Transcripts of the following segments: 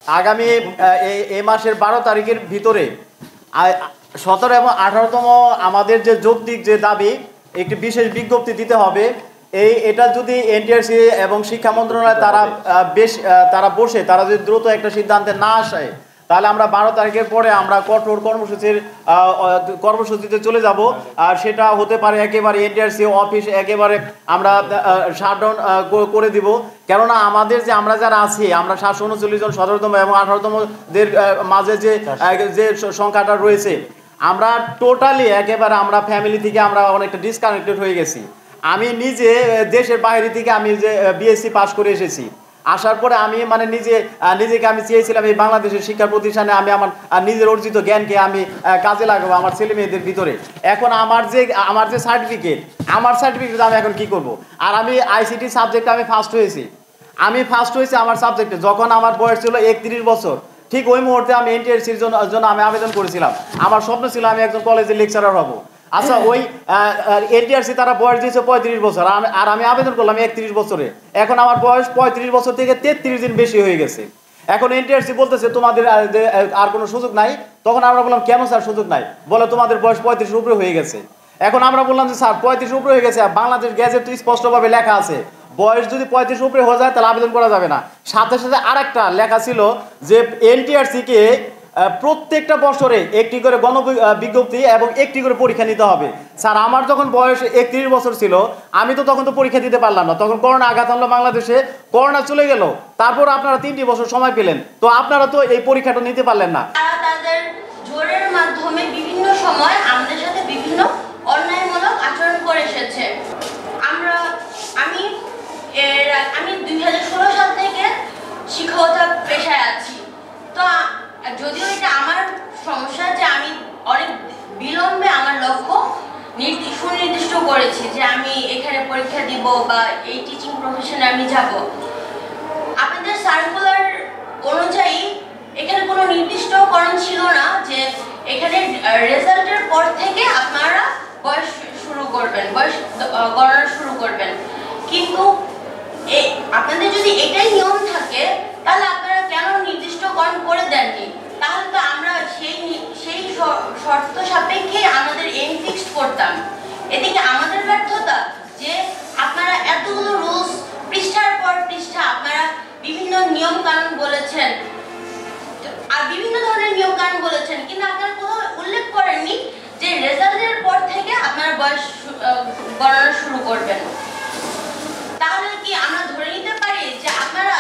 আগামী এই মাসের 12 তারিখের ভিতরে 17 এবং 18তম আমাদের যে যৌক্তিক যে দাবি একটি বিশেষ বিজ্ঞপ্তি দিতে হবে। এটা যদি এনটিআরসি এবং শিক্ষা মন্ত্রণালয় তারা বসে তারা যদি দ্রুত একটা সিদ্ধান্তে না আসে, তাহলে আমরা 12 তারিখের পরে আমরা কঠোর কর্মসূচিতে চলে যাব। আর সেটা হতে পারে একেবারে এনটিআরসি অফিস একেবারে আমরা শাটডাউন করে দিব। কেননা আমাদের যে আমরা যারা আছি, আমরা 739 জন 17তম এবং 18তমদের মাঝে যে সংখ্যাটা রয়েছে, আমরা টোটালি একেবারে আমরা ফ্যামিলি থেকে আমরা অনেকটা ডিসকানেক্টেড হয়ে গেছি। আমি নিজে দেশের বাইরে থেকে আমি যে বিএসসি পাস করে এসেছি, আসার পরে আমি মানে নিজেকে আমি চেয়েছিলাম এই বাংলাদেশের শিক্ষা প্রতিষ্ঠানে আমি আমার নিজের অর্জিত জ্ঞানকে আমি কাজে লাগাবো আমার ছেলে মেয়েদের ভিতরে। এখন আমার যে সার্টিফিকেট আমি এখন কি করব? আর আমি আইসিটি সাবজেক্টে আমি ফার্স্ট হয়েছি আমার সাবজেক্টে, যখন আমার বয়স ছিল 31 বছর। ঠিক ওই মুহূর্তে আমি এনটিআরসির জন্য আমি আবেদন করেছিলাম। আমার স্বপ্ন ছিল আমি একজন কলেজের লেকচারার হব। আচ্ছা, ওই এনটিআরসি তারা বয়স দিয়েছে 35 বছর, আর আমি আবেদন করলাম 31 বছরে। এখন আমার বয়স 35 বছর থেকে 33 দিন বেশি হয়ে গেছে। এখন এনটিআরসি বলতেছে তোমাদের আর কোনো সুযোগ নাই। তখন আমরা বললাম কেন স্যার সুযোগ নাই? বলে তোমাদের বয়স 35 উপরে হয়ে গেছে। এখন আমরা বললাম যে স্যার 35 উপরে হয়ে গেছে, বাংলাদেশ গ্যাজেট তো স্পষ্টভাবে লেখা আছে বয়স যদি 35 উপরে হয়ে যায় তাহলে আবেদন করা যাবে না। সাথে সাথে আরেকটা লেখা ছিল যে এনটিআরসিকে প্রত্যেকটা বছরে একটি করে গণবিজ্ঞপ্তি এবং একটি করে পরীক্ষা নিতে হবে। স্যার আমার যখন বয়স 31 বছর ছিল, আমি তো তখন তো পরীক্ষা দিতে পারলাম না। তখন করোনা আঘাত আনলো বাংলাদেশে, করোনা চলে গেল, তারপর আপনারা 3টি বছর সময় পেলেন, তো আপনারা তো এই পরীক্ষাটা নিতে পারলেন না। তাদের জোরের মাধ্যমে বিভিন্ন সময় আমাদের সাথে বিভিন্ন অন্যায়মূলক আচরণ করে এসেছে। আমি 2016 সাল থেকে শিক্ষকতা পেশায় আছি। তো যদিও এটা আমার সমস্যা যে আমি অনেক বিলম্বে আমার লক্ষ্য সুনির্দিষ্ট করেছি যে আমি এখানে পরীক্ষা দিব বা এই টিচিং প্রফেশনে আমি যাব। আপনাদের সার্কুলার অনুযায়ী এখানে কোনো নির্দিষ্টকরণ ছিল না যে এখানে রেজাল্টের পর থেকে আপনারা বয়স গণনা শুরু করবেন। কিন্তু আপনাদের যদি এটাই নিয়ম থাকে তাহলে আপনারা কেন নির্দিষ্টকরণ করে দেননি? তাহলে তো আমরা সেই শর্ত সাপেক্ষে আমাদের এম ফিক্সড করতাম। এদিকে আমাদের ব্যর্থতা যে আপনারা এতগুলো রুলস পৃষ্ঠার পর পৃষ্ঠা আপনারা বিভিন্ন নিয়ম কানুন বলেছেন আর বিভিন্ন ধরনের নিয়ম কানুন বলেছেন, কিন্তু আপনারা কোথাও উল্লেখ করেননি যে রেজাল্টের পর থেকে আপনারা বয়স গণনা শুরু করবেন। তাহলে কি আমরা ধরে নিতে পারি যে আপনারা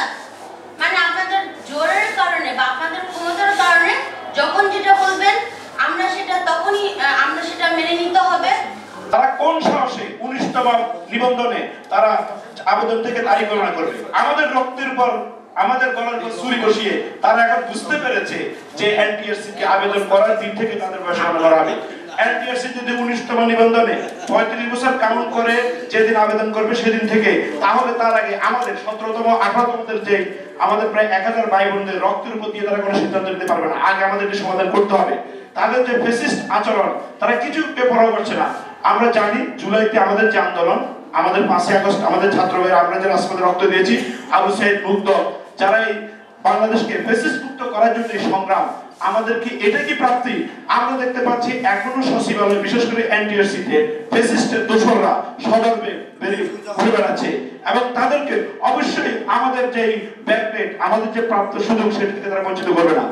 মানে আপনাদের জোরের কারণে বা আপনাদের ক্ষমতার কারণে যখন যেটা বলবেন আমরা সেটা মেনে নিতে হবে? তারা কোন সাহসে 19তম নিবন্ধনে তারা আবেদন থেকে তারিখ গণনা করবে? আমাদের রক্তের উপর আমাদের গলার উপর ছুরি বসিয়ে তারা এখন বুঝতে পেরেছে যে এনটিআরসি কে আবেদন করার দিন থেকে তাদের বয়স গণনা করা হবে। এনটিআরসি যদি 19তম নিবন্ধনে 35 বছর কাউন্ট করে যেদিন আবেদন করবে সেদিন থেকে, তাহলে তার আগে আমাদের 17তম 18তমদের যে আমাদের প্রায় 1000 ভাই বোনদের রক্তের উপর দিয়ে তারা কোনো সিদ্ধান্ত নিতে পারবে না। আগে আমাদের সমাধান করতে হবে। তাদের যে ফেসিস্ট আচরণ, তারা কিছু পরোয়া করছে না। আমরা জানি জুলাইতে আমাদের যে আন্দোলন, আমাদের 5 আগস্ট আমাদের ছাত্র ভাইরা আমরা যে রাজপথে রক্ত দিয়েছি, আবু সাইদ মুগ্ধ যারা এই বাংলাদেশকে ফেসিস্ট মুক্ত করার জন্য সংগ্রাম, আমাদের কি এটা কি প্রাপ্তি? আমরা দেখতে পাচ্ছি এখনো সচিবালয় বিশেষ করে এনটিআরসি তে ফেসিস্টের দোসররা সদর্পে ঘুরে বেড়াচ্ছে এবং তাদেরকে অবশ্যই আমাদের যে ব্যাকডেট আমাদের যে প্রাপ্ত সুযোগ সেটা থেকে তারা বঞ্চিত করবে না।